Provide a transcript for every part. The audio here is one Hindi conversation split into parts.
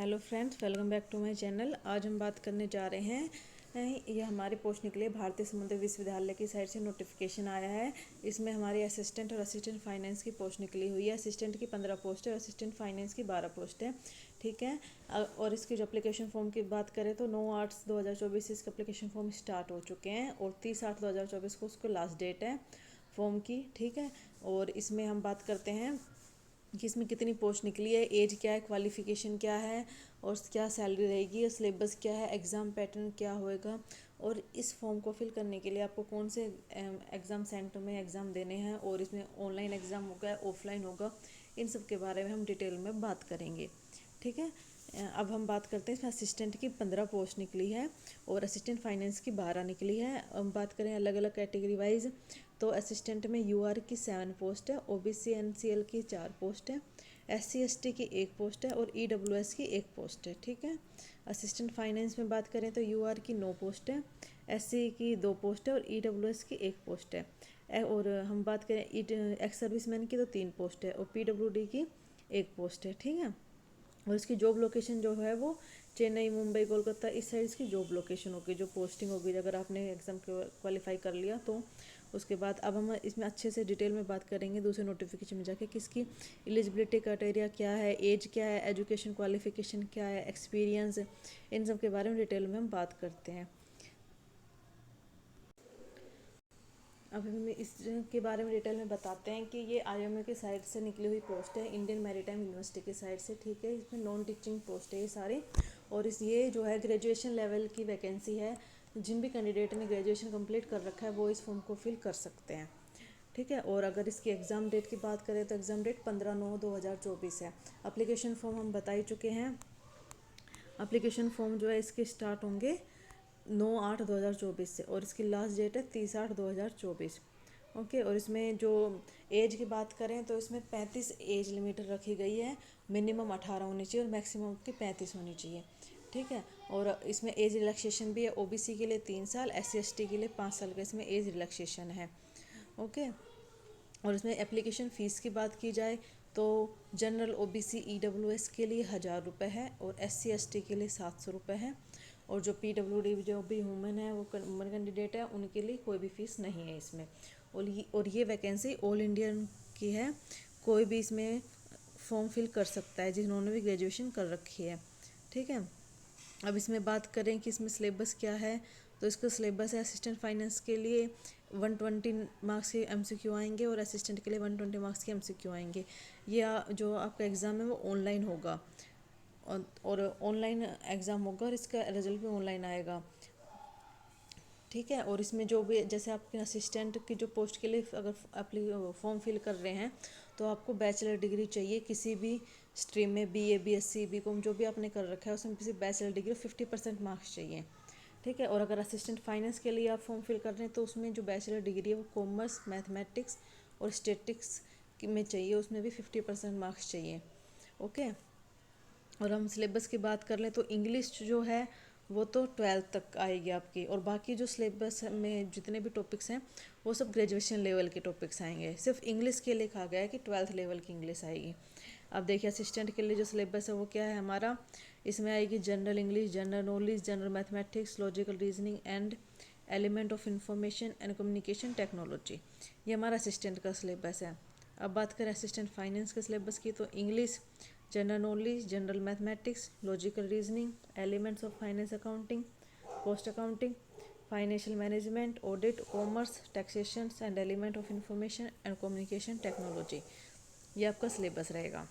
Hello friends, welcome back to my channel. आज हम बात करने जा रहे हैं ये हमारे पोस्ट निकले भारतीय समुद्र विश्वविद्यालय की साइड से नोटिफिकेशन आया है। इसमें हमारी असिस्टेंट और असिस्टेंट फाइनेंस की पोस्ट निकली हुई है। असिस्टेंट की 15 पोस्ट है और असिस्टेंट फाइनेंस की 12 पोस्ट है। ठीक है। और इसकी जो एप्लीकेशन फॉर्म की बात करें तो 9/8/2024 से इसके एप्लीकेशन फॉर्म स्टार्ट हो चुके हैं और 30/8/2024 को उसको लास्ट डेट है फॉर्म की। ठीक है। और इसमें हम बात करते हैं कि इसमें कितनी पोस्ट निकली है, एज क्या है, क्वालिफिकेशन क्या है और क्या सैलरी रहेगी, और सिलेबस क्या है, एग्ज़ाम पैटर्न क्या होएगा, और इस फॉर्म को फिल करने के लिए आपको कौन से एग्ज़ाम सेंटर में एग्ज़ाम देने हैं, और इसमें ऑनलाइन एग्ज़ाम होगा ऑफलाइन होगा, इन सब के बारे में हम डिटेल में बात करेंगे। ठीक है। अब हम बात करते हैं इसमें असिस्टेंट की 15 पोस्ट निकली है और असिस्टेंट फाइनेंस की 12 निकली है। हम बात करें अलग अलग कैटेगरी वाइज तो असिस्टेंट में यूआर की 7 पोस्ट है, ओबीसी एनसीएल की 4 पोस्ट है, एससी एसटी की 1 पोस्ट है और ईडब्ल्यूएस की 1 पोस्ट है। ठीक है। असिस्टेंट फाइनेंस में बात करें तो यूआर की 9 पोस्ट है, एससी की 2 पोस्ट है और ईडब्ल्यूएस की 1 पोस्ट है। और हम बात करें एक्स सर्विसमैन की तो 3 पोस्ट है और पीडब्ल्यूडी की 1 पोस्ट है। ठीक है। और इसकी जॉब लोकेशन जो है वो चेन्नई, मुंबई, कोलकाता इस साइड की जॉब लोकेशन होगी, जो पोस्टिंग होगी अगर आपने एग्ज़ाम क्वालिफाई कर लिया तो। उसके बाद अब हम इसमें अच्छे से डिटेल में बात करेंगे दूसरे नोटिफिकेशन में जाके किसकी एलिजिबिलिटी क्राइटेरिया क्या है, एज क्या है, एजुकेशन क्वालिफिकेशन क्या है, एक्सपीरियंस, इन सब के बारे में डिटेल में हम बात करते हैं। अब हम इसके बारे में डिटेल में बताते हैं कि ये आईएमए की साइड से निकली हुई पोस्ट है, इंडियन मैरीटाइम यूनिवर्सिटी की साइड से। ठीक है। इसमें नॉन टीचिंग पोस्ट है ये सारी, और ये जो है ग्रेजुएशन लेवल की वैकेंसी है। जिन भी कैंडिडेट ने ग्रेजुएशन कंप्लीट कर रखा है वो इस फॉर्म को फिल कर सकते हैं। ठीक है। और अगर इसकी एग्ज़ाम डेट की बात करें तो एग्ज़ाम डेट 15/9/2024 है। अप्लीकेशन फॉर्म हम बता ही चुके हैं। अप्लीकेशन फॉर्म जो है इसके स्टार्ट होंगे 9/8/2024 से और इसकी लास्ट डेट है 30/8/2024। ओके। और इसमें जो एज की बात करें तो इसमें 35 एज लिमिट रखी गई है। मिनिमम 18 होनी चाहिए और मैक्सिमम की 35 होनी चाहिए। ठीक है। और इसमें एज रिलैक्सेशन भी है। ओबीसी के लिए 3 साल, एससी एसटी के लिए 5 साल का इसमें एज रिलैक्सेशन है। ओके। और इसमें एप्लीकेशन फ़ीस की बात की जाए तो जनरल ओबीसी ईडब्ल्यूएस के लिए 1000 रुपये है और एससी एसटी के लिए 700 रुपये है। और जो पीडब्ल्यूडी जो भी वुमेन है वो वुमेन कैंडिडेट है उनके लिए कोई भी फ़ीस नहीं है इसमें। और ये वैकेंसी ऑल इंडियन की है। कोई भी इसमें फॉर्म फिल कर सकता है जिन्होंने भी ग्रेजुएशन कर रखी है। ठीक है। अब इसमें बात करें कि इसमें सिलेबस क्या है तो इसका सिलेबस है असिस्टेंट फाइनेंस के लिए 120 मार्क्स के एमसीक्यू आएंगे और असिस्टेंट के लिए 120 मार्क्स के एमसीक्यू आएंगे। ये जो आपका एग्ज़ाम है वो ऑनलाइन होगा और ऑनलाइन एग्ज़ाम होगा और इसका रिजल्ट भी ऑनलाइन आएगा। ठीक है। और इसमें जो भी जैसे आपके असिस्टेंट की जो पोस्ट के लिए अगर फॉर्म फिल कर रहे हैं तो आपको बैचलर डिग्री चाहिए किसी भी स्ट्रीम में, बीए, बीएससी, बीकॉम जो भी आपने कर रखा है उसमें किसी बैचलर डिग्री 50% मार्क्स चाहिए। ठीक है। और अगर असिस्टेंट फाइनेंस के लिए आप फॉर्म फिल कर रहे हैं तो उसमें जो बैचलर डिग्री है वो कॉमर्स, मैथमेटिक्स और स्टेटिक्स में चाहिए, उसमें भी 50% मार्क्स चाहिए। ओके। और हम सिलेबस की बात कर लें तो इंग्लिश जो है वो तो 12th तक आएगी आपकी, और बाकी जो सिलेबस में जितने भी टॉपिक्स हैं वो सब ग्रेजुएशन लेवल के टॉपिक्स आएंगे। सिर्फ इंग्लिश के लिए कहा गया है कि 12th लेवल की इंग्लिश आएगी। अब देखिए असिस्टेंट के लिए जो सिलेबस है वो क्या है हमारा, इसमें आएगी general English, general knowledge, general mathematics, logical reasoning and element of information and communication technology. ये हमारा असिस्टेंट का सिलेबस है। अब बात करें असिस्टेंट फाइनेंस के सिलेबस की तो English, general knowledge, general mathematics, logical reasoning, elements of finance accounting, cost accounting, financial management, audit, commerce, taxation and element of information and communication technology. ये आपका सिलेबस रहेगा।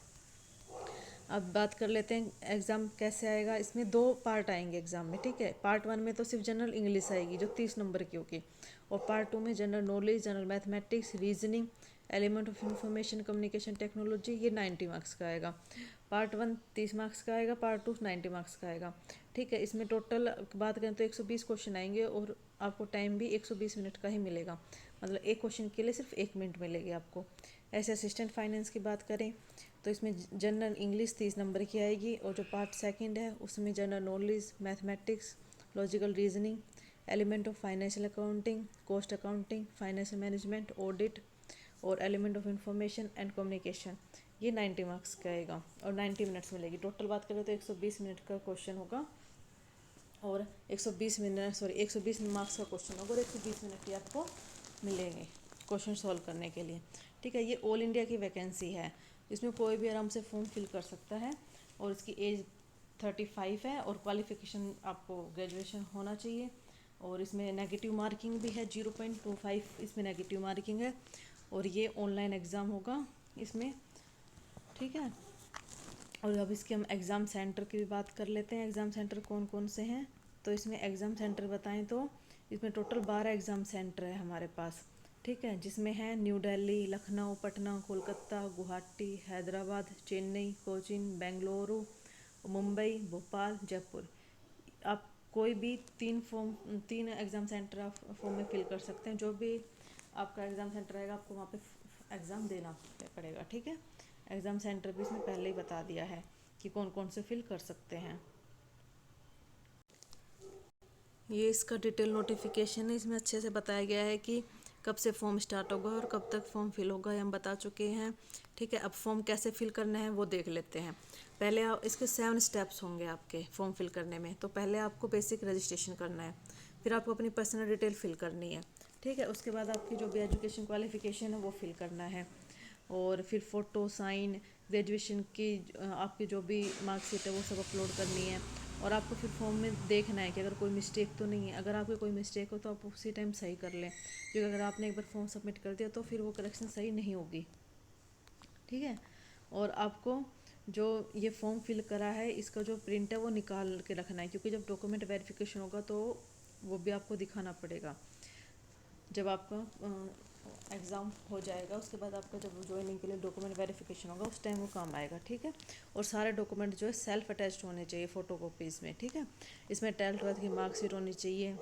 अब बात कर लेते हैं एग्ज़ाम कैसे आएगा। इसमें 2 पार्ट आएंगे एग्ज़ाम में। ठीक है। पार्ट 1 में तो सिर्फ जनरल इंग्लिश आएगी जो 30 नंबर की होगी, और पार्ट 2 में general knowledge, general mathematics, reasoning, element of information communication technology, ये 90 मार्क्स का आएगा। पार्ट 1 30 मार्क्स का आएगा, पार्ट 2 90 मार्क्स का आएगा। ठीक है। इसमें टोटल बात करें तो 120 क्वेश्चन आएंगे और आपको टाइम भी 120 मिनट का ही मिलेगा, मतलब एक क्वेश्चन के लिए सिर्फ 1 मिनट मिलेगी आपको। ऐसे असिस्टेंट फाइनेंस की बात करें तो इसमें जनरल इंग्लिश 30 नंबर की आएगी, और जो पार्ट 2 है उसमें general knowledge, mathematics, logical reasoning, element of financial accounting, cost accounting, financial management, audit और element of information and communication, ये 90 मार्क्स का आएगा और 90 मिनट्स मिलेगी। टोटल बात करें तो 120 मिनट का क्वेश्चन होगा और 120 मार्क्स का क्वेश्चन होगा और 120 मिनट ही आपको मिलेंगे क्वेश्चन सॉल्व करने के लिए। ठीक है, ये ऑल इंडिया की वैकेंसी है, इसमें कोई भी आराम से फॉर्म फिल कर सकता है और इसकी एज 35 है और क्वालिफिकेशन आपको ग्रेजुएशन होना चाहिए। और इसमें नेगेटिव मार्किंग भी है, 0.25 इसमें नेगेटिव मार्किंग है और ये ऑनलाइन एग्ज़ाम होगा इसमें। ठीक है, और अब इसके हम एग्ज़ाम सेंटर की भी बात कर लेते हैं, एग्ज़ाम सेंटर कौन कौन से हैं। तो इसमें एग्ज़ाम सेंटर बताएं तो इसमें टोटल 12 एग्ज़ाम सेंटर है हमारे पास। ठीक है, जिसमें है न्यू दिल्ली, लखनऊ, पटना, कोलकाता, गुवाहाटी, हैदराबाद, चेन्नई, कोचीन, बेंगलुरु, मुंबई, भोपाल, जयपुर। आप कोई भी तीन एग्ज़ाम सेंटर आप फॉर्म में फिल कर सकते हैं। जो भी आपका एग्ज़ाम सेंटर रहेगा आपको वहाँ पे एग्ज़ाम देना पड़ेगा। ठीक है, एग्ज़ाम सेंटर भी इसमें पहले ही बता दिया है कि कौन कौन से फिल कर सकते हैं। ये इसका डिटेल नोटिफिकेशन है, इसमें अच्छे से बताया गया है कि कब से फॉर्म स्टार्ट होगा और कब तक फॉर्म फिल होगा, ये हम बता चुके हैं। ठीक है, अब फॉर्म कैसे फिल करना है वो देख लेते हैं। पहले आप इसके 7 स्टेप्स होंगे आपके फॉर्म फिल करने में। तो पहले आपको बेसिक रजिस्ट्रेशन करना है, फिर आपको अपनी पर्सनल डिटेल फिल करनी है। ठीक है, उसके बाद आपकी जो भी एजुकेशन क्वालिफिकेशन है वो फिल करना है और फिर फ़ोटो, साइन, ग्रेजुएशन की आपकी जो भी मार्कशीट है वो सब अपलोड करनी है। और आपको फिर फॉर्म में देखना है कि अगर कोई मिस्टेक तो नहीं है। अगर आपकी कोई मिस्टेक हो तो आप उसी टाइम सही कर लें, क्योंकि अगर आपने एक बार फॉर्म सबमिट कर दिया तो फिर वो करेक्शन सही नहीं होगी। ठीक है, और आपको जो ये फॉर्म फिल करा है इसका जो प्रिंट है वो निकाल के रखना है, क्योंकि जब डॉक्यूमेंट वेरिफिकेशन होगा तो वो भी आपको दिखाना पड़ेगा। जब आपका एग्ज़ाम हो जाएगा उसके बाद आपका जब ज्वाइनिंग के लिए डॉक्यूमेंट वेरिफिकेशन होगा उस टाइम वो काम आएगा। ठीक है, और सारे डॉक्यूमेंट जो है सेल्फ अटैच्ड होने चाहिए फ़ोटोकॉपीज़ में। ठीक है, इसमें 10th-12th की मार्कशीट होनी चाहिए,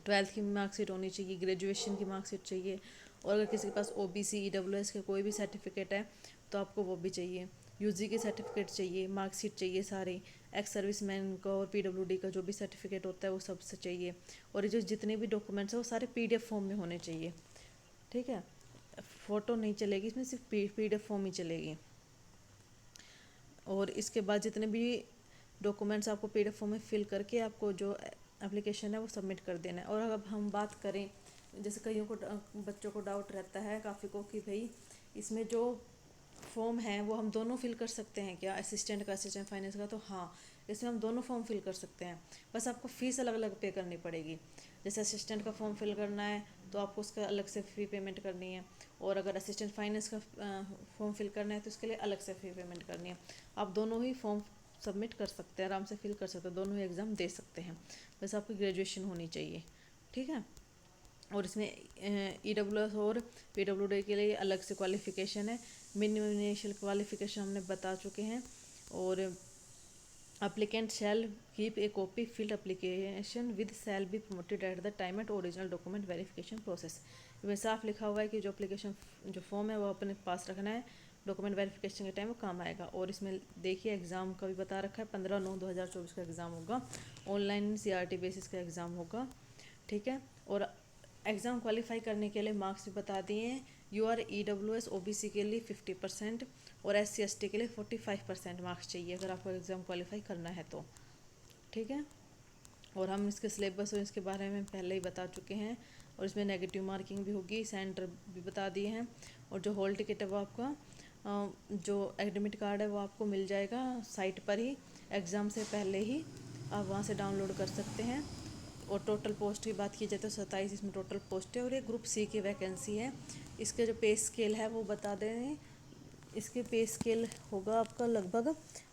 12th की मार्कशीट होनी चाहिए, ग्रेजुएशन की मार्कशीट चाहिए, और अगर किसी के पास OBC EWS के कोई भी सर्टिफिकेट है तो आपको वो भी चाहिए, UG की सर्टिफिकेट चाहिए, मार्कशीट चाहिए सारी, एक्स सर्विसमैन का और PWD का जो भी सर्टिफिकेट होता है वो सबसे चाहिए। और ये जो जितने भी डॉक्यूमेंट्स हैं वो सारे PDF फॉर्म में होने चाहिए। ठीक है, फ़ोटो नहीं चलेगी इसमें, सिर्फ PDF फॉर्म ही चलेगी। और इसके बाद जितने भी डॉक्यूमेंट्स आपको PDF फॉर्म में फिल करके आपको जो एप्लीकेशन है वो सबमिट कर देना है। और अब हम बात करें, जैसे कईयों को बच्चों को डाउट रहता है काफ़ी को कि भाई इसमें जो फॉर्म है वो हम दोनों फिल कर सकते हैं क्या, असिस्टेंट का, असिस्टेंट फाइनेंस का। तो हाँ, इसमें हम दोनों फॉर्म फिल कर सकते हैं, बस आपको फ़ीस अलग अलग पे करनी पड़ेगी। जैसे असिस्टेंट का फॉर्म फिल करना है तो आपको उसका अलग से फ़ी पेमेंट करनी है, और अगर असिस्टेंट फाइनेंस का फॉर्म फिल करना है तो उसके लिए अलग से फ़ी पेमेंट करनी है। आप दोनों ही फॉर्म सबमिट कर सकते हैं, आराम से फिल कर सकते हैं, दोनों ही एग्ज़ाम दे सकते हैं, बस आपकी ग्रेजुएशन होनी चाहिए। ठीक है, और इसमें EWS और PWD के लिए अलग से क्वालिफ़िकेशन है। मिनिमम इनिशियल क्वालिफ़िकेशन हमने बता चुके हैं। और applicant shall keep a copy filled application with shall be promoted at the time at original document verification process। इसमें साफ लिखा हुआ है कि जो एप्लीकेशन जो फॉर्म है वो अपने पास रखना है, डॉक्यूमेंट वेरिफिकेशन के टाइम वो काम आएगा। और इसमें देखिए एग्ज़ाम का भी बता रखा है, 15/9/2024 का एग्ज़ाम होगा, ऑनलाइन CRT बेसिस का एग्ज़ाम होगा। ठीक है, और एग्ज़ाम क्वालिफाई करने के लिए मार्क्स भी बता दिए हैं। UR EWS OBC के लिए 50% और SC ST के लिए 45% मार्क्स चाहिए अगर आपको एग्ज़ाम क्वालिफाई करना है तो। ठीक है, और हम इसके सिलेबस और इसके बारे में पहले ही बता चुके हैं, और इसमें नेगेटिव मार्किंग भी होगी, सेंटर भी बता दिए हैं। और जो हॉल टिकट है वो आपका जो एडमिट कार्ड है वो आपको मिल जाएगा साइट पर ही, एग्ज़ाम से पहले ही आप वहाँ से डाउनलोड कर सकते हैं। और टोटल पोस्ट की बात की जाए तो 27 इसमें टोटल पोस्ट है और ये ग्रुप C की वैकेंसी है। इसके जो पे स्केल है वो बता दें, इसके पे स्केल होगा आपका लगभग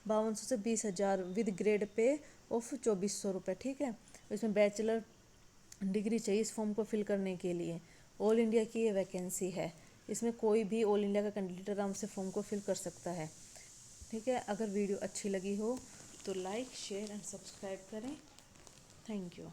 5200 से 20,000 विद ग्रेड पे ऑफ 2400 रुपये। ठीक है, इसमें बैचलर डिग्री चाहिए इस फॉर्म को फिल करने के लिए। ऑल इंडिया की ये वैकेंसी है, इसमें कोई भी ऑल इंडिया का कैंडिडेट आराम से फॉर्म को फिल कर सकता है। ठीक है, अगर वीडियो अच्छी लगी हो तो लाइक, शेयर एंड सब्सक्राइब करें। Thank you.